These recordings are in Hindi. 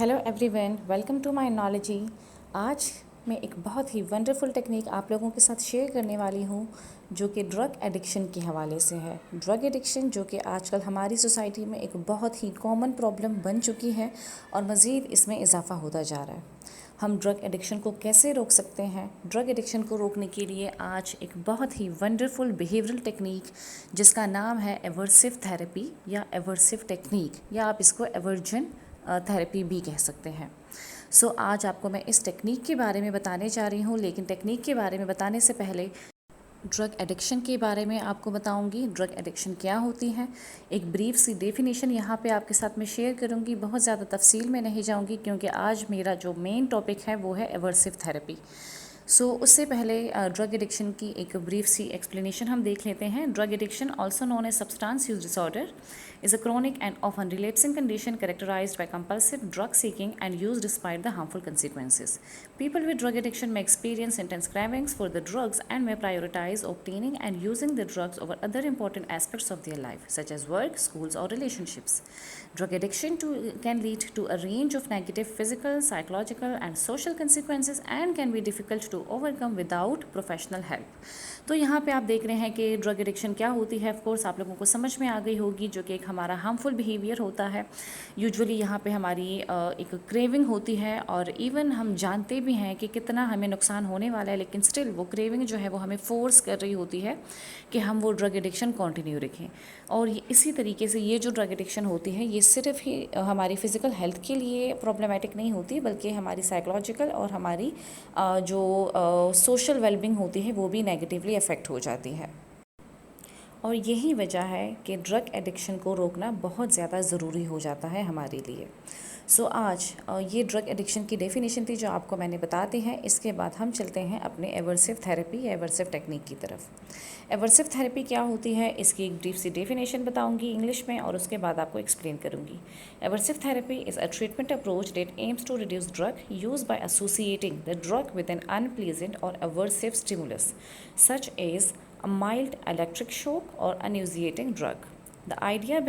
Hello everyone, welcome to my Knowledgey. आज मैं एक बहुत ही वंडरफुल टेक्निक आप लोगों के साथ शेयर करने वाली हूँ जो कि ड्रग एडिक्शन के हवाले से है। ड्रग एडिक्शन जो कि आजकल हमारी सोसाइटी में एक बहुत ही कॉमन प्रॉब्लम बन चुकी है और मज़ीद इसमें इजाफा होता जा रहा है। हम ड्रग एडिक्शन को कैसे रोक सकते हैं? ड्रग एडिक्शन को रोकने के लिए आज एक बहुत ही वंडरफुल बिहेवियरल टेक्निक जिसका नाम है एवर्सिव थेरेपी या एवर्सिव टेक्निक, या आप इसको एवर्जन थेरेपी भी कह सकते हैं। आज आपको मैं इस टेक्निक के बारे में बताने जा रही हूँ, लेकिन टेक्निक के बारे में बताने से पहले ड्रग एडिक्शन के बारे में आपको बताऊंगी। ड्रग एडिक्शन क्या होती है, एक ब्रीफ सी डेफिनेशन यहाँ पे आपके साथ में शेयर करूँगी। बहुत ज़्यादा तफसील में नहीं जाऊँगी क्योंकि आज मेरा जो मेन टॉपिक है वो है एवर्सिव थेरेपी। उससे पहले ड्रग एडिक्शन की एक ब्रीफ सी एक्सप्लेनेशन हम देख लेते हैं। Drug addiction, also known as substance use disorder, is a chronic and often relapsing condition characterized by compulsive drug seeking and use despite the harmful consequences. People with drug addiction may experience intense cravings for the drugs and may prioritize obtaining and using the drugs over other important aspects of their life, such as work, schools, or relationships. Drug addiction can lead to a range of negative physical, psychological, and social consequences and can be difficult to overcome without professional help. तो यहाँ पे आप देख रहे हैं कि ड्रग एडिक्शन क्या होती है। ऑफ कोर्स आप लोगों को समझ में आ गई होगी, जो कि एक हमारा हार्मफुल बिहेवियर होता है। यूजुअली यहाँ पे हमारी एक क्रेविंग होती है और इवन हम जानते भी हैं कि कितना हमें नुकसान होने वाला है, लेकिन स्टिल वो क्रेविंग जो है वो हमें फोर्स कर रही होती है कि हम वो ड्रग एडिक्शन कंटिन्यू रखें। और इसी तरीके से ये जो ड्रग एडिक्शन होती है ये सिर्फ ही हमारी फ़िज़िकल हेल्थ के लिए प्रॉब्लमेटिक नहीं होती, बल्कि हमारी साइकोलॉजिकल और हमारी जो सोशल वेलबींग होती है वो भी नेगेटिवली अफेक्ट हो जाती है। और यही वजह है कि ड्रग एडिक्शन को रोकना बहुत ज़्यादा ज़रूरी हो जाता है हमारे लिए। आज ये ड्रग एडिक्शन की डेफिनेशन थी जो आपको मैंने बता दी है। इसके बाद हम चलते हैं अपने एवर्सिव थेरेपी या एवर्सिव टेक्निक की तरफ। एवर्सिव थेरेपी क्या होती है, इसकी एक ब्रीफ सी डेफिनेशन बताऊंगी इंग्लिश में और उसके बाद आपको एक्सप्लेन करूंगी। Aversive therapy is a treatment approach that aims to reduce drug use by associating the drug with an unpleasant और aversive stimulus such as a mild electric shock or a nauseating drug. The idea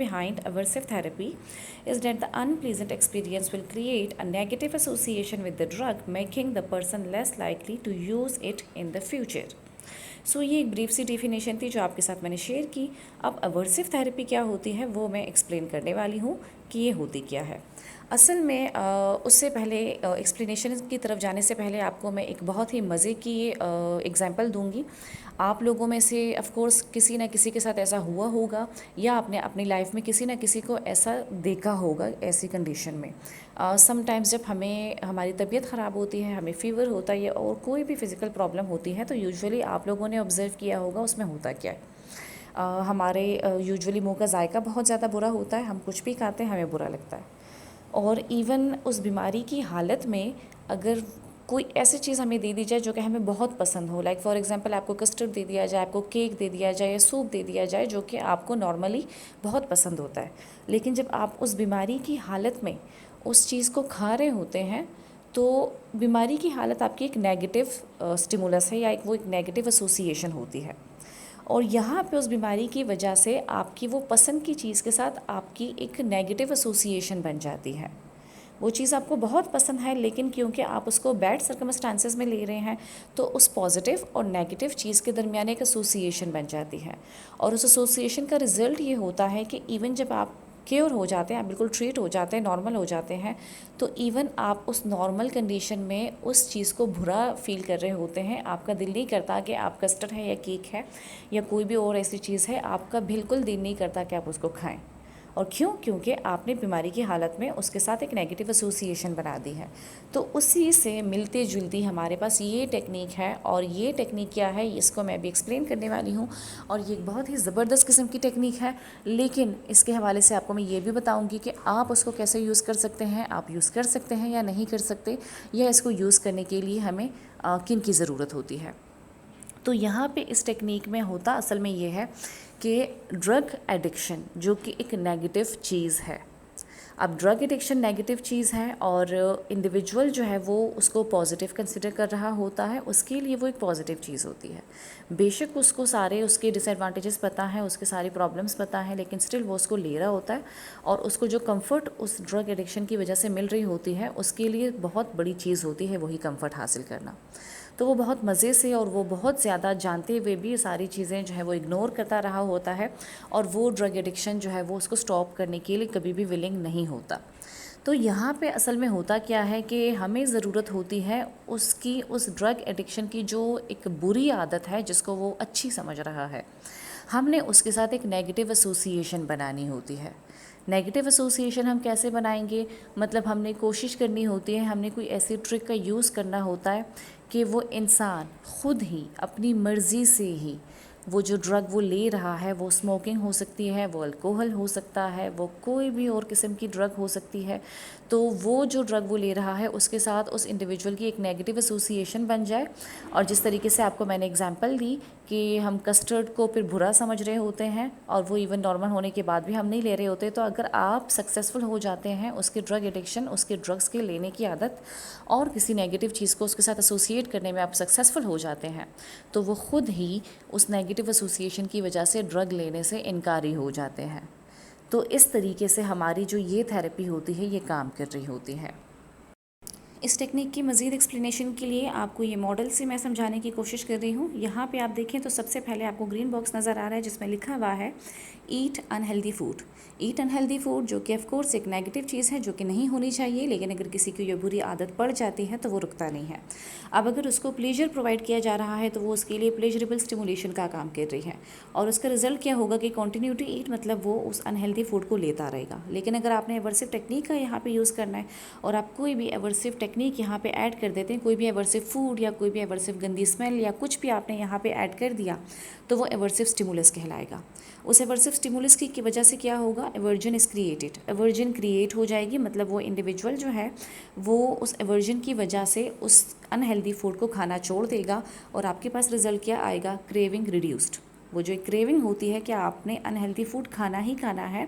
behind aversive therapy is that the unpleasant experience will create a negative association with the drug, making the person less likely to use it in the future. ये एक ब्रीफ सी डेफिनेशन थी जो आपके साथ मैंने शेयर की। अब अवर्सिव थेरेपी क्या होती है वो मैं एक्सप्लेन करने वाली हूँ कि ये होती क्या है। असल में उससे पहले एक्सप्लेनेशन की तरफ जाने से पहले आपको मैं एक बहुत ही मज़े की एग्जांपल दूंगी। आप लोगों में से ऑफ कोर्स किसी ना किसी के साथ ऐसा हुआ होगा या आपने अपनी लाइफ में किसी ना किसी को ऐसा देखा होगा ऐसी कंडीशन में। समटाइम्स जब हमें हमारी तबीयत ख़राब होती है, हमें फ़ीवर होता है और कोई भी फ़िज़िकल प्रॉब्लम होती है, तो यूजुअली आप लोगों ने ऑब्ज़र्व किया होगा उसमें होता क्या है। हमारे यूजुअली मुंह का जायका बहुत ज़्यादा बुरा होता है, हम कुछ भी खाते हैं हमें बुरा लगता है। और इवन उस बीमारी की हालत में अगर कोई ऐसी चीज़ हमें दे दी जाए जो कि हमें बहुत पसंद हो, लाइक फॉर एग्जांपल आपको कस्टर्ड दे दिया जाए, आपको केक दे दिया जाए या सूप दे दिया जाए जो कि आपको नॉर्मली बहुत पसंद होता है, लेकिन जब आप उस बीमारी की हालत में उस चीज़ को खा रहे होते हैं तो बीमारी की हालत आपकी एक नेगेटिव स्टिमुलस है या वो एक नेगेटिव एसोसिएशन होती है। और यहाँ पे उस बीमारी की वजह से आपकी वो पसंद की चीज़ के साथ आपकी एक नेगेटिव एसोसिएशन बन जाती है। वो चीज़ आपको बहुत पसंद है, लेकिन क्योंकि आप उसको बैड सर्कमस्टांसेस में ले रहे हैं तो उस पॉजिटिव और नेगेटिव चीज़ के दरमियान एक एसोसिएशन बन जाती है। और उस एसोसिएशन का रिज़ल्ट ये होता है कि इवन जब आप क्योर हो जाते हैं, आप बिल्कुल ट्रीट हो जाते हैं, नॉर्मल हो जाते हैं, तो इवन आप उस नॉर्मल कंडीशन में उस चीज़ को बुरा फील कर रहे होते हैं। आपका दिल नहीं करता कि आप कस्टर्ड है या केक है या कोई भी और ऐसी चीज़ है, आपका बिल्कुल दिल नहीं करता कि आप उसको खाएं। और क्यों? क्योंकि आपने बीमारी की हालत में उसके साथ एक नेगेटिव एसोसिएशन बना दी है। तो उसी से मिलती जुलती हमारे पास ये टेक्निक है, और ये टेक्निक क्या है इसको मैं भी एक्सप्लेन करने वाली हूँ। और ये एक बहुत ही ज़बरदस्त किस्म की टेक्निक है, लेकिन इसके हवाले से आपको मैं ये भी बताऊँगी कि आप उसको कैसे यूज़ कर सकते हैं, आप यूज़ कर सकते हैं या नहीं कर सकते, या इसको यूज़ करने के लिए हमें किन की ज़रूरत होती है। तो यहाँ पे इस टेक्निक में होता असल में ये है कि ड्रग एडिक्शन जो कि एक नेगेटिव चीज़ है, अब ड्रग एडिक्शन नेगेटिव चीज़ है और इंडिविजुअल जो है वो उसको पॉजिटिव कंसिडर कर रहा होता है, उसके लिए वो एक पॉजिटिव चीज़ होती है। बेशक उसको सारे उसके डिसएडवांटेजेस पता है, उसके सारी प्रॉब्लम्स पता है, लेकिन स्टिल वो उसको ले रहा होता है और उसको जो कंफर्ट उस ड्रग एडिक्शन की वजह से मिल रही होती है उसके लिए बहुत बड़ी चीज़ होती है वही कंफर्ट हासिल करना। तो वो बहुत मज़े से और वो बहुत ज़्यादा जानते हुए भी ये सारी चीज़ें जो है वो इग्नोर करता रहा होता है और वो ड्रग एडिक्शन जो है वो उसको स्टॉप करने के लिए कभी भी विलिंग नहीं होता। तो यहाँ पे असल में होता क्या है कि हमें ज़रूरत होती है उसकी उस ड्रग एडिक्शन की जो एक बुरी आदत है जिसको वो अच्छी समझ रहा है, हमने उसके साथ एक नेगेटिव एसोसिएशन बनानी होती है। नेगेटिव एसोसिएशन हम कैसे बनाएंगे, मतलब हमने कोशिश करनी होती है, हमने कोई ऐसी ट्रिक का यूज़ करना होता है कि वो इंसान खुद ही अपनी मर्ज़ी से ही वो जो ड्रग वो ले रहा है, वो स्मोकिंग हो सकती है, वो अल्कोहल हो सकता है, वो कोई भी और किस्म की ड्रग हो सकती है, तो वो जो ड्रग वो ले रहा है उसके साथ उस इंडिविजुअल की एक नेगेटिव एसोसिएशन बन जाए। और जिस तरीके से आपको मैंने एग्जांपल दी कि हम कस्टर्ड को फिर बुरा समझ रहे होते हैं और वो इवन नॉर्मल होने के बाद भी हम नहीं ले रहे होते, तो अगर आप सक्सेसफुल हो जाते हैं उसके ड्रग एडिक्शन, उसके ड्रग्स के लेने की आदत और किसी नेगेटिव चीज़ को उसके साथ एसोसिएट करने में आप सक्सेसफुल हो जाते हैं, तो वो खुद ही उस नेगेटिव एसोसिएशन की वजह से ड्रग लेने से इनकारी हो जाते हैं। तो इस तरीके से हमारी जो ये थेरेपी होती है ये काम कर रही होती है। इस टेक्निक की मज़ीद एक्सप्लेनेशन के लिए आपको ये मॉडल से मैं समझाने की कोशिश कर रही हूँ। यहाँ पे आप देखें तो सबसे पहले आपको ग्रीन बॉक्स नज़र आ रहा है जिसमें लिखा हुआ है eat unhealthy food. Eat unhealthy food जो कि ऑफ कोर्स एक नेगेटिव चीज़ है जो कि नहीं होनी चाहिए, लेकिन अगर किसी को ये बुरी आदत पड़ जाती है तो वो रुकता नहीं है। अब अगर उसको प्लेजर प्रोवाइड किया जा रहा है तो वो उसके लिए प्लेजरेबल स्टिमुलेशन का काम कर रही है और उसका रिजल्ट क्या होगा कि कंटिन्यू टू ईट, मतलब वो उस अनहेल्दी फूड को लेता रहेगा। लेकिन अगर आपने एवर्सिव टेक्निक का यहाँ पे यूज़ करना है और आप कोई भी एवर्सिव टेक्निक यहाँ पे ऐड कर देते हैं, कोई भी एवर्सिव फूड या कोई भी एवर्सिव गंदी स्मेल या कुछ भी आपने यहाँ पे ऐड कर दिया, तो वो एवर्सिव स्टिमुलस कहलाएगा। उस एवर्सिव स्टिमुलस की वजह से क्या होगा, aversion is created, aversion create हो जाएगी, मतलब वो इंडिविजुअल जो है वो उस एवर्जन की वजह से उस अनहेल्दी फूड को खाना छोड़ देगा और आपके पास रिजल्ट क्या आएगा, क्रेविंग रिड्यूस्ड। वो जो एक क्रेविंग होती है कि आपने अनहेल्दी फूड खाना ही खाना है,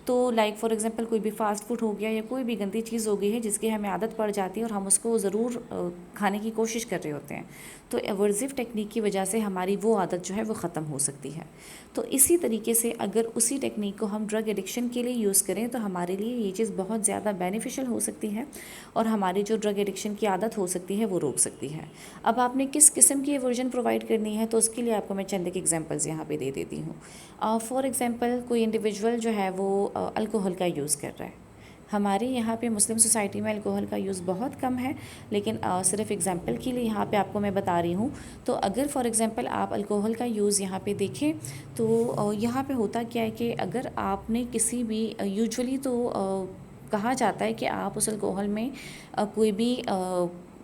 तो लाइक फॉर एग्जांपल कोई भी फास्ट फूड हो गया या कोई भी गंदी चीज़ हो गई है जिसकी हमें आदत पड़ जाती है और हम उसको ज़रूर खाने की कोशिश कर रहे होते हैं, तो एवर्सिव टेक्निक की वजह से हमारी वो आदत जो है वो ख़त्म हो सकती है। तो इसी तरीके से अगर उसी टेक्निक को हम ड्रग एडिक्शन के लिए यूज़ करें तो हमारे लिए ये चीज़ बहुत ज़्यादा बेनिफिशियल हो सकती है और हमारी जो ड्रग एडिक्शन की आदत हो सकती है वो रोक सकती है। अब आपने किस किस्म की एवर्जन प्रोवाइड करनी है तो उसके लिए आपको मैं चंद एक एग्जांपल्स यहाँ पे दे देती हूँ। फॉर एग्जांपल कोई इंडिविजुअल जो है वो अल्कोहल का यूज़ कर रहा है। हमारे यहाँ पे मुस्लिम सोसाइटी में अल्कोहल का यूज़ बहुत कम है, लेकिन सिर्फ एग्जांपल के लिए यहाँ पे आपको मैं बता रही हूँ। तो अगर फॉर एग्जांपल आप अल्कोहल का यूज़ यहाँ पे देखें तो यहाँ पे होता क्या है कि अगर आपने किसी भी यूजुअली तो कहा जाता है कि आप उस अल्कोहल में कोई भी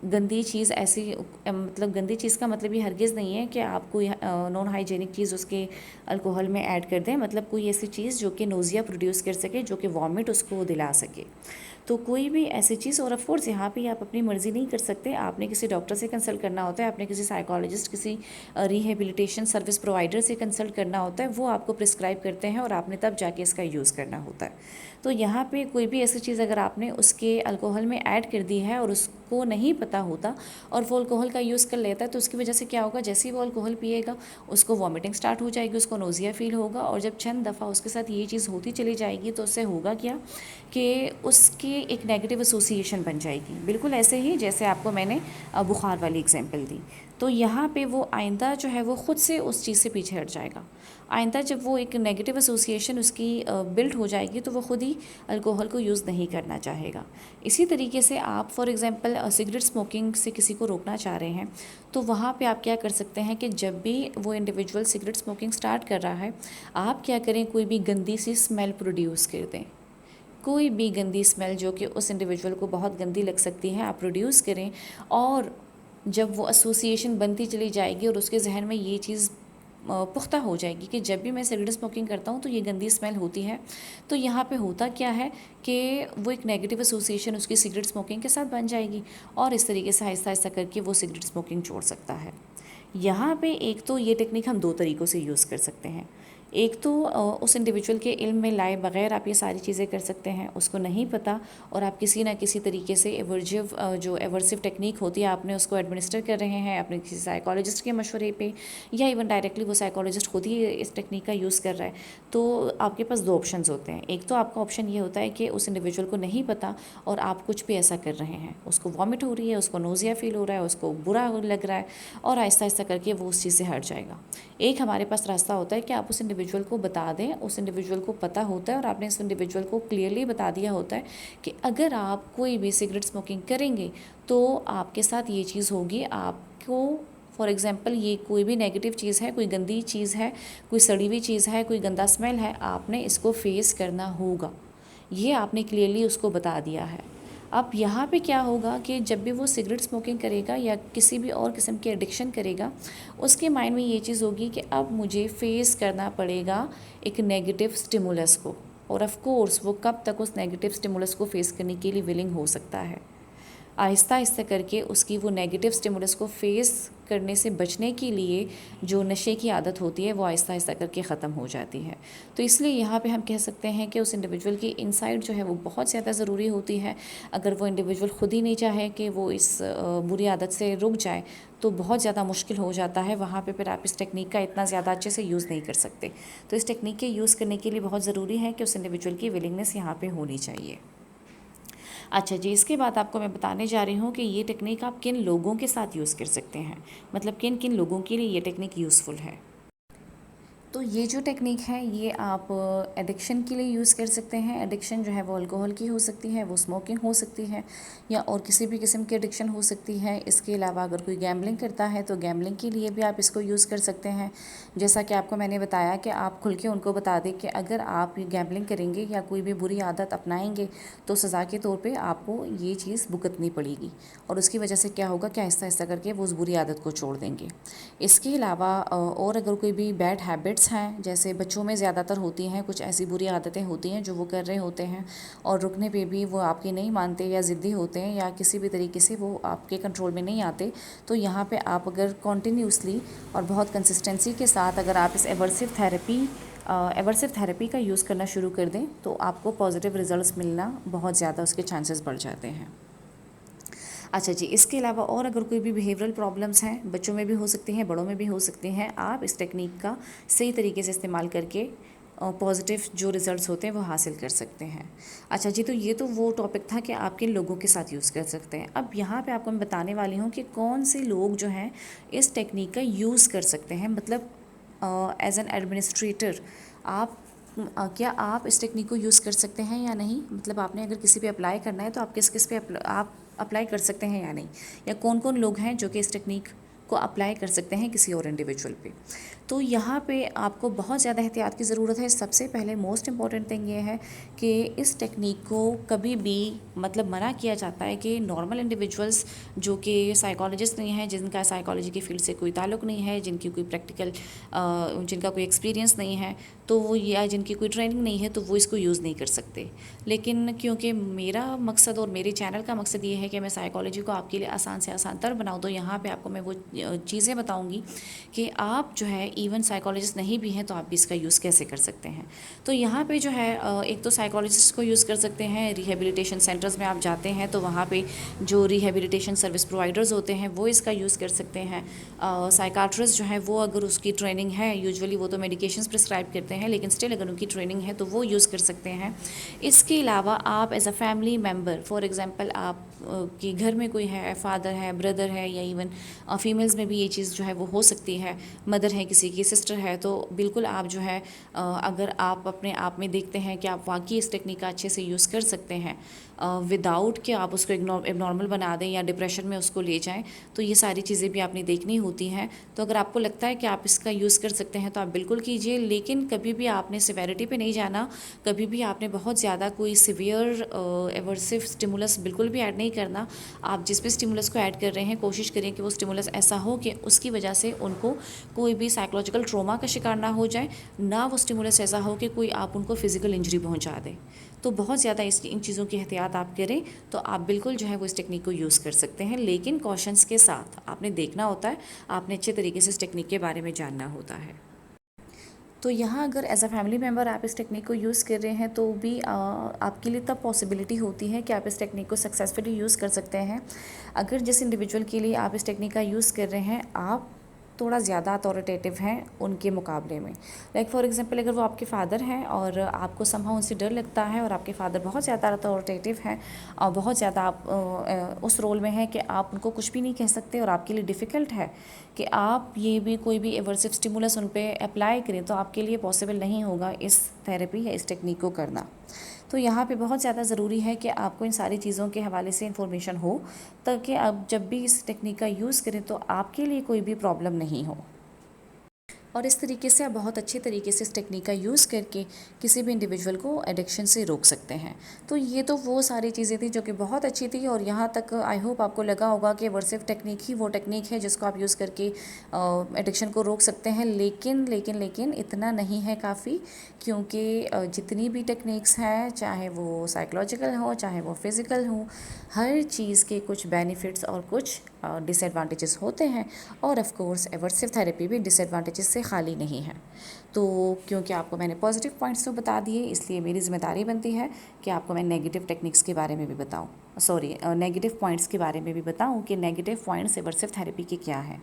गंदी चीज़ ऐसी, मतलब गंदी चीज़ का मतलब ये हरगिज़ नहीं है कि आप कोई नॉन हाइजेनिक चीज़ उसके अल्कोहल में ऐड कर दें, मतलब कोई ऐसी चीज़ जो कि नोज़िया प्रोड्यूस कर सके, जो कि वॉमिट उसको दिला सके। तो कोई भी ऐसी चीज़, और ऑफ कोर्स यहाँ पे आप अपनी मर्ज़ी नहीं कर सकते, आपने किसी डॉक्टर से कंसल्ट करना होता है, आपने किसी साइकोलॉजिस्ट, किसी रिहेबिलिटेशन सर्विस प्रोवाइडर से कंसल्ट करना होता है, वो आपको प्रिस्क्राइब करते हैं और आपने तब जाके इसका यूज़ करना होता है। तो यहाँ पे कोई भी ऐसी चीज़ अगर आपने उसके अल्कोहल में ऐड कर दी है और उसको नहीं पता होता और वो अल्कोहल का यूज़ कर लेता है, तो उसकी वजह से क्या होगा, जैसे ही वो अल्कोहल पिएगा उसको वॉमिटिंग स्टार्ट हो जाएगी, उसको नोज़िया फील होगा, और जब चंद दफ़ा उसके साथ ये चीज़ होती चली जाएगी तो उससे होगा क्या कि उसकी एक नेगेटिव एसोसिएशन बन जाएगी, बिल्कुल ऐसे ही जैसे आपको मैंने बुखार वाली एग्जांपल दी। तो यहाँ पे वो आइंदा जो है वो ख़ुद से उस चीज़ से पीछे हट जाएगा। आइंदा जब वो एक नेगेटिव एसोसिएशन उसकी बिल्ड हो जाएगी तो वो ख़ुद ही अल्कोहल को यूज़ नहीं करना चाहेगा। इसी तरीके से आप फॉर एग्ज़ाम्पल सिगरेट स्मोकिंग से किसी को रोकना चाह रहे हैं, तो वहाँ पे आप क्या कर सकते हैं कि जब भी वो इंडिविजुअल सिगरेट स्मोकिंग स्टार्ट कर रहा है, आप क्या करें, कोई भी गंदी सी स्मेल प्रोड्यूस कर दें, कोई भी गंदी स्मेल जो कि उस इंडिविजुअल को बहुत गंदी लग सकती है, आप प्रोड्यूस करें, और जब वो एसोसिएशन बनती चली जाएगी और उसके जहन में ये चीज़ पुख्ता हो जाएगी कि जब भी मैं सिगरेट स्मोकिंग करता हूँ तो ये गंदी स्मेल होती है, तो यहाँ पे होता क्या है कि वो एक नेगेटिव एसोसिएशन उसकी सिगरेट स्मोकिंग के साथ बन जाएगी और इस तरीके से आहिस्ता आहिस्ता करके वो सिगरेट स्मोकिंग छोड़ सकता है। यहाँ पे एक तो ये टेक्निक हम दो तरीक़ों से यूज़ कर सकते हैं। एक तो उस इंडिविजुअल के इल्म में लाए बगैर आप ये सारी चीज़ें कर सकते हैं, उसको नहीं पता और आप किसी ना किसी तरीके से जो एवर्सिव टेक्निक होती है आपने उसको एडमिनिस्टर कर रहे हैं अपने किसी साइकोलॉजिस्ट के मशवरे पे, या इवन डायरेक्टली वो साइकोलॉजिस्ट खुद ही इस टेक्निक का यूज़ कर रहा है। तो आपके पास दो ऑप्शंस होते हैं। एक तो आपका ऑप्शन ये होता है कि उस इंडिविजुअल को नहीं पता और आप कुछ भी ऐसा कर रहे हैं, उसको वॉमिट हो रही है, उसको नोज़िया फील हो रहा है, उसको बुरा लग रहा है और आहिस्ता आहिस्ता करके वो उस चीज़ से हट जाएगा। एक हमारे पास रास्ता होता है कि आप उस इंडिविजुअल को बता दें, उस इंडिविजुअल को पता होता है और आपने उस इंडिविजुअल को क्लियरली बता दिया होता है कि अगर आप कोई भी सिगरेट स्मोकिंग करेंगे तो आपके साथ ये चीज़ होगी। आपको फॉर एग्ज़ाम्पल ये कोई भी नेगेटिव चीज़ है, कोई गंदी चीज़ है, कोई सड़ी हुई चीज़ है, कोई गंदा स्मेल है, आपने इसको फेस करना होगा। ये आपने क्लियरली उसको बता दिया है। अब यहाँ पे क्या होगा कि जब भी वो सिगरेट स्मोकिंग करेगा या किसी भी और किस्म की एडिक्शन करेगा, उसके माइंड में ये चीज़ होगी कि अब मुझे फेस करना पड़ेगा एक नेगेटिव स्टिमुलस को, और ऑफ कोर्स वो कब तक उस नेगेटिव स्टिमुलस को फेस करने के लिए विलिंग हो सकता है। आहिस्ता आहिस्ता करके उसकी वो नेगेटिव स्टिमुलस को फेस करने से बचने के लिए जो नशे की आदत होती है वो आहिस्ता आहिस्ता करके ख़त्म हो जाती है। तो इसलिए यहाँ पे हम कह सकते हैं कि उस इंडिविजुअल की इनसाइट जो है वो बहुत ज़्यादा ज़रूरी होती है। अगर वो इंडिविजुअल खुद ही नहीं चाहे कि वो इस बुरी आदत से रुक जाए तो बहुत ज़्यादा मुश्किल हो जाता है। वहाँ पे फिर आप इस टेक्निक का इतना ज़्यादा अच्छे से यूज़ नहीं कर सकते। तो इस टेक्निक के यूज़ करने के लिए बहुत ज़रूरी है कि उस इंडिविजुअल की विलिंगनेस यहाँ पर होनी चाहिए। अच्छा जी, इसके बाद आपको मैं बताने जा रही हूँ कि ये टेक्निक आप किन लोगों के साथ यूज़ कर सकते हैं, मतलब किन किन लोगों के लिए ये टेक्निक यूज़फुल है। तो ये जो टेक्निक है ये आप एडिक्शन के लिए यूज़ कर सकते हैं। एडिक्शन जो है वो अल्कोहल की हो सकती है, वो स्मोकिंग हो सकती है, या और किसी भी किस्म की एडिक्शन हो सकती है। इसके अलावा अगर कोई गैम्बलिंग करता है तो गैम्बलिंग के लिए भी आप इसको यूज़ कर सकते हैं। जैसा कि आपको मैंने बताया कि आप खुल के उनको बता दें कि अगर आप गैम्बलिंग करेंगे या कोई भी बुरी आदत अपनाएंगे तो सज़ा के तौर पे आपको ये चीज़ भुगतनी पड़ेगी, और उसकी वजह से क्या होगा कि आहिस्ता आहिस्ता करके वो उस बुरी आदत को छोड़ देंगे। इसके अलावा और अगर कोई भी बैड हैबिट्स हैं, जैसे बच्चों में ज़्यादातर होती हैं, कुछ ऐसी बुरी आदतें होती हैं जो वो कर रहे होते हैं और रुकने पे भी वो आपकी नहीं मानते या ज़िद्दी होते हैं या किसी भी तरीके से वो आपके कंट्रोल में नहीं आते, तो यहाँ पे आप अगर कॉन्टीन्यूसली और बहुत कंसिस्टेंसी के साथ अगर आप इस एवर्सिव थेरेपी का यूज़ करना शुरू कर दें तो आपको पॉजिटिव रिजल्ट्स मिलना बहुत ज़्यादा उसके चांसेस बढ़ जाते हैं। अच्छा जी, इसके अलावा और अगर कोई भी बिहेवियरल प्रॉब्लम्स हैं, बच्चों में भी हो सकती हैं, बड़ों में भी हो सकती हैं, आप इस टेक्निक का सही तरीके से इस्तेमाल करके पॉजिटिव जो रिज़ल्ट्स होते हैं वो हासिल कर सकते हैं। अच्छा जी, तो ये तो वो टॉपिक था कि आप किन लोगों के साथ यूज़ कर सकते हैं। अब यहाँ पे आपको मैं बताने वाली हूँ कि कौन से लोग जो हैं इस टेक्निक का यूज़ कर सकते हैं, मतलब एज एन एडमिनिस्ट्रेटर आप क्या आप इस टेक्निक को यूज़ कर सकते हैं या नहीं, मतलब आपने अगर किसी पे अप्लाई करना है तो आप किस किस पे आप अप्लाई कर सकते हैं या नहीं, या कौन कौन लोग हैं जो कि इस टेक्निक को अप्लाई कर सकते हैं किसी और इंडिविजुअल पे। तो यहाँ पे आपको बहुत ज़्यादा एहतियात की ज़रूरत है। सबसे पहले मोस्ट इम्पॉर्टेंट थिंग ये है कि इस टेक्निक को कभी भी मतलब मना किया जाता है कि नॉर्मल इंडिविजुअल्स जो कि साइकोलॉजिस्ट नहीं है, जिनका साइकोलॉजी की फील्ड से कोई ताल्लुक़ नहीं है, जिनकी कोई प्रैक्टिकल जिनका कोई एक्सपीरियंस नहीं है, तो वो या जिनकी कोई ट्रेनिंग नहीं है तो वो इसको यूज़ नहीं कर सकते। लेकिन क्योंकि मेरा मकसद और मेरे चैनल का मकसद ये है कि मैं साइकोलॉजी को आपके लिए आसान से आसान तर बनाऊँ, तो यहाँ पे आपको मैं वो चीज़ें बताऊँगी कि आप जो है इवन साइकोलॉजिस्ट नहीं भी हैं तो आप भी इसका यूज़ कैसे कर सकते हैं। तो यहाँ पे जो है एक तो साइकोलॉजिस्ट को यूज़ कर सकते हैं। रिहेबिलिटेशन सेंटर्स में आप जाते हैं तो वहाँ पे जो रिहेबिलिटेशन सर्विस प्रोवाइडर्स होते हैं वो इसका यूज़ कर सकते हैं। साइकाट्रिस्ट जो है वो अगर उसकी ट्रेनिंग है, यूजुअली वो तो मेडिकेशंस प्रिस्क्राइब करते हैं, लेकिन स्टिल अगर उनकी ट्रेनिंग है तो वो यूज़ कर सकते हैं। इसके अलावा आप as a family member, for example आप कि घर में कोई है, फादर है, ब्रदर है, या इवन फीमेल्स में भी ये चीज़ जो है वो हो सकती है, मदर है किसी की, सिस्टर है, तो बिल्कुल आप जो है अगर आप अपने आप में देखते हैं कि आप वाकई इस टेक्निक का अच्छे से यूज़ कर सकते हैं विदाउट कि आप उसको एबनॉर्मल बना दें या डिप्रेशन में उसको ले जाएं, तो ये सारी चीज़ें भी आपने देखनी होती हैं। तो अगर आपको लगता है कि आप इसका यूज़ कर सकते हैं तो आप बिल्कुल कीजिए, लेकिन कभी भी आपने सिवेरिटी पे नहीं जाना, कभी भी आपने बहुत ज़्यादा कोई सिवियर एवर्सिव स्टिमुलस बिल्कुल भी ऐड नहीं करना। आप जिस भी स्टिमुलस को ऐड कर रहे हैं कोशिश करें कि वो स्टिमुलस ऐसा हो कि उसकी वजह से उनको कोई भी साइकोलॉजिकल ट्रॉमा का शिकार ना हो जाए, ना वो स्टिमुलस ऐसा हो कि कोई आप उनको फिज़िकल इंजरी पहुंचा दें। तो बहुत ज़्यादा इन चीज़ों की एहतियात आप करें तो आप बिल्कुल जो है वो इस टेक्निक को यूज़ कर सकते हैं, लेकिन कॉशंस के साथ आपने देखना होता है, आपने अच्छे तरीके से इस टेक्निक के बारे में जानना होता है। तो यहाँ अगर एज अ फैमिली मेम्बर आप इस टेक्निक को यूज़ कर रहे हैं तो भी आपके लिए तब पॉसिबिलिटी होती है कि आप इस टेक्निक को सक्सेसफुली यूज़ कर सकते हैं अगर जिस इंडिविजुअल के लिए आप इस टेक्निक का यूज़ कर रहे हैं आप थोड़ा ज़्यादा अथॉरिटेटिव हैं उनके मुकाबले में। लाइक फॉर एग्जांपल अगर वो आपके फ़ादर हैं और आपको समहाउ उनसे डर लगता है और आपके फ़ादर बहुत ज़्यादा अथॉरिटेटिव हैं और बहुत ज़्यादा आप उस रोल में हैं कि आप उनको कुछ भी नहीं कह सकते और आपके लिए डिफ़िकल्ट है कि आप ये भी कोई भी एवर्सिव स्टिमुलस उन पर अप्लाई करें, तो आपके लिए पॉसिबल नहीं होगा इस थेरेपी या इस टेक्निक को करना। तो यहाँ पे बहुत ज़्यादा ज़रूरी है कि आपको इन सारी चीज़ों के हवाले से इन्फॉर्मेशन हो, ताकि आप जब भी इस टेक्निक का यूज़ करें तो आपके लिए कोई भी प्रॉब्लम नहीं हो। और इस तरीके से आप बहुत अच्छे तरीके से इस टेक्निक का यूज़ करके किसी भी इंडिविजुअल को एडिक्शन से रोक सकते हैं। तो ये तो वो सारी चीज़ें थी जो कि बहुत अच्छी थी और यहाँ तक आई होप आपको लगा होगा कि एवर्सिव टेक्निक ही वो टेक्निक है जिसको आप यूज़ करके एडिक्शन को रोक सकते हैं। लेकिन लेकिन लेकिन इतना नहीं है काफ़ी, क्योंकि जितनी भी टेक्निक्स हैं, चाहे वो साइकोलॉजिकल हो चाहे वो फिज़िकल हो, हर चीज़ के कुछ बेनिफिट्स और कुछ डिसएडवांटेजेस होते हैं। और ऑफ कोर्स एवर्सिव थेरेपी भी डिसएडवांटेजेस से खाली नहीं है। तो क्योंकि आपको मैंने पॉजिटिव पॉइंट्स तो बता दिए, इसलिए मेरी ज़िम्मेदारी बनती है कि आपको मैं नेगेटिव टेक्निक्स के बारे में भी बताऊं, नेगेटिव पॉइंट्स के बारे में भी बताऊं कि नेगेटिव पॉइंट्स एवर्सिव थेरेपी के क्या हैं।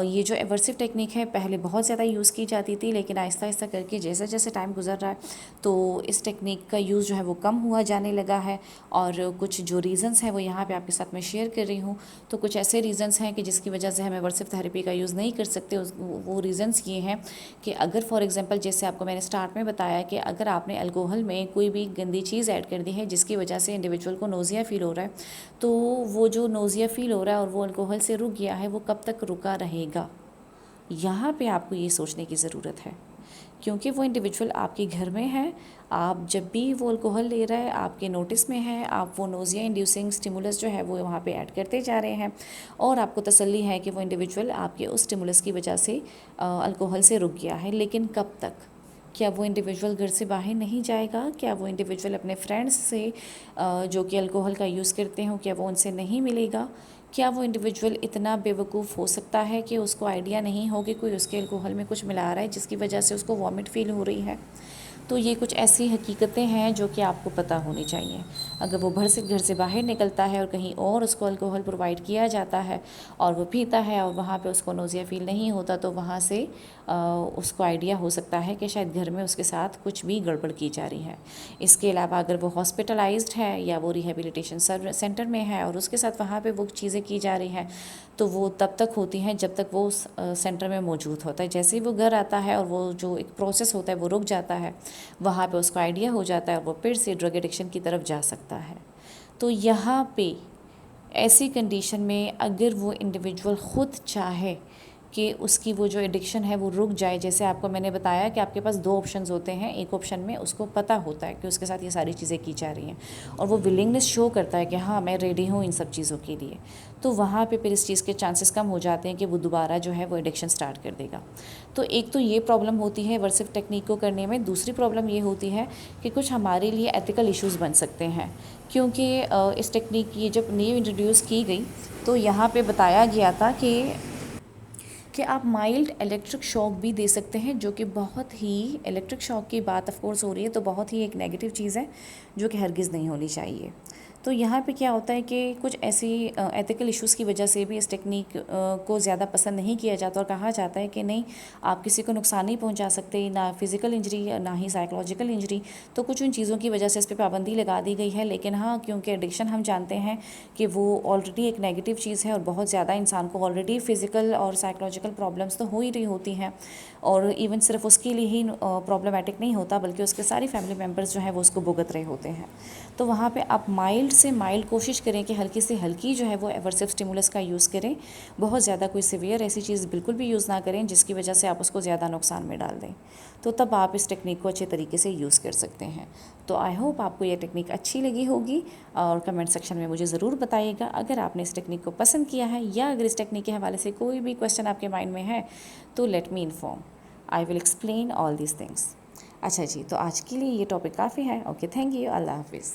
ये जो एवर्सिव टेक्निक है पहले बहुत ज़्यादा यूज़ की जाती थी, लेकिन आहिस्ता आहिस्ता करके जैसे जैसे टाइम गुजर रहा है तो इस टेक्निक का यूज़ जो है वो कम हुआ जाने लगा है। और कुछ जो रीज़न्स हैं वो यहाँ पे आपके साथ मैं शेयर कर रही हूँ। तो कुछ ऐसे रीज़न्स हैं कि जिसकी वजह से हम एवर्सिव थेरेपी का यूज़ नहीं कर सकते। वो रीज़न्स ये हैं कि अगर फॉर एग्ज़ाम्पल जैसे आपको मैंने स्टार्ट में बताया कि अगर आपने अल्कोहल में कोई भी गंदी चीज़ ऐड कर दी है जिसकी वजह से इंडिविजुअल को नोज़िया फ़ील हो रहा है, तो वो जो नोज़िया फ़ील हो रहा है और वो अल्कोहल से रुक गया है, वो कब तक रुका रहेगा, यहाँ पे आपको ये सोचने की ज़रूरत है। क्योंकि वो इंडिविजुअल आपके घर में है, आप जब भी वो अल्कोहल ले रहा है आपके नोटिस में है, आप वो नोज़िया इंड्यूसिंग स्टिमुलस जो है वो वहाँ पे ऐड करते जा रहे हैं और आपको तसल्ली है कि वो इंडिविजुअल आपके उस स्टिमुलस की वजह से अल्कोहल से रुक गया है। लेकिन कब तक? क्या वो इंडिविजुअल घर से बाहर नहीं जाएगा? क्या वो इंडिविजुअल अपने फ्रेंड्स से जो कि अल्कोहल का यूज़ करते हो, क्या वो उनसे नहीं मिलेगा? क्या वो इंडिविजुअल इतना बेवकूफ़ हो सकता है कि उसको आइडिया नहीं हो कि कोई उसके अल्कोहल में कुछ मिला रहा है जिसकी वजह से उसको वॉमिट फ़ील हो रही है? तो ये कुछ ऐसी हकीकतें हैं जो कि आपको पता होनी चाहिए। अगर वो घर से बाहर निकलता है और कहीं और उसको अल्कोहल प्रोवाइड किया जाता है और वो पीता है और वहाँ पे उसको नोज़िया फ़ील नहीं होता, तो वहाँ से उसको आइडिया हो सकता है कि शायद घर में उसके साथ कुछ भी गड़बड़ की जा रही है। इसके अलावा अगर वो हॉस्पिटलाइज्ड है या वो रिहेबिलिटेशन सेंटर में है और उसके साथ वहाँ पे वो चीज़ें की जा रही हैं, तो वो तब तक होती हैं जब तक वो उस सेंटर में मौजूद होता है। जैसे ही वो घर आता है और वो जो एक प्रोसेस होता है वो रुक जाता है, वहाँ पे उसको आइडिया हो जाता है और वो फिर से ड्रग एडिक्शन की तरफ जा सकता है। तो यहाँ पे ऐसी कंडीशन में अगर वो इंडिविजुअल ख़ुद चाहे कि उसकी वो जो एडिक्शन है वो रुक जाए, जैसे आपको मैंने बताया कि आपके पास 2 ऑप्शंस होते हैं। एक ऑप्शन में उसको पता होता है कि उसके साथ ये सारी चीज़ें की जा रही हैं और वो विलिंगनेस शो करता है कि हाँ मैं रेडी हूँ इन सब चीज़ों के लिए, तो वहाँ पे फिर इस चीज़ के चांसेस कम हो जाते हैं कि वो दोबारा जो है वो एडिक्शन स्टार्ट कर देगा। तो एक तो ये प्रॉब्लम होती है एवर्सिव टेक्निक को करने में। दूसरी प्रॉब्लम ये होती है कि कुछ हमारे लिए एथिकल इश्यूज़ बन सकते हैं, क्योंकि इस टेक्निक ये जब न्यू इंट्रोड्यूस की गई तो यहाँ पे बताया गया था कि आप माइल्ड इलेक्ट्रिक शॉक भी दे सकते हैं, जो कि बहुत ही इलेक्ट्रिक शॉक की बात ऑफ कोर्स हो रही है तो बहुत ही एक नेगेटिव चीज़ है जो कि हरगिज़ नहीं होनी चाहिए। तो यहाँ पे क्या होता है कि कुछ ऐसी एथिकल इश्यूज़ की वजह से भी इस टेक्निक को ज़्यादा पसंद नहीं किया जाता और कहा जाता है कि नहीं, आप किसी को नुकसान नहीं पहुँचा सकते, ना फिज़िकल इंजरी ना ही साइकोलॉजिकल इंजरी। तो कुछ उन चीज़ों की वजह से इस पर पाबंदी लगा दी गई है। लेकिन हाँ, क्योंकि एडिक्शन हम जानते हैं कि वो ऑलरेडी एक नेगेटिव चीज़ है और बहुत ज़्यादा इंसान को ऑलरेडी फ़िज़िकल और साइकोलॉजिकल प्रॉब्लम्स तो हो ही रही होती हैं, और इवन सिर्फ उसके लिए ही प्रॉब्लमेटिक नहीं होता बल्कि उसके सारी फैमिली मेम्बर्स जो है वो उसको भुगत रहे होते हैं। तो वहाँ पे आप माइल्ड से माइल्ड कोशिश करें कि हल्की से हल्की जो है वो एवर्सिव स्टिमुलस का यूज़ करें। बहुत ज़्यादा कोई सीवियर ऐसी चीज़ बिल्कुल भी यूज़ ना करें जिसकी वजह से आप उसको ज़्यादा नुकसान में डाल दें, तो तब आप इस टेक्निक को अच्छे तरीके से यूज़ कर सकते हैं। तो आई होप आपको ये टेक्निक अच्छी लगी होगी और कमेंट सेक्शन में मुझे ज़रूर बताइएगा अगर आपने इस टेक्निक को पसंद किया है, या अगर इस टेक्निक के हवाले से कोई भी क्वेश्चन आपके माइंड में है तो let me inform, I will explain all these things. अच्छा जी, तो आज के लिए ये टॉपिक काफ़ी है। ओके, थैंक यू, अल्लाह हाफिज़।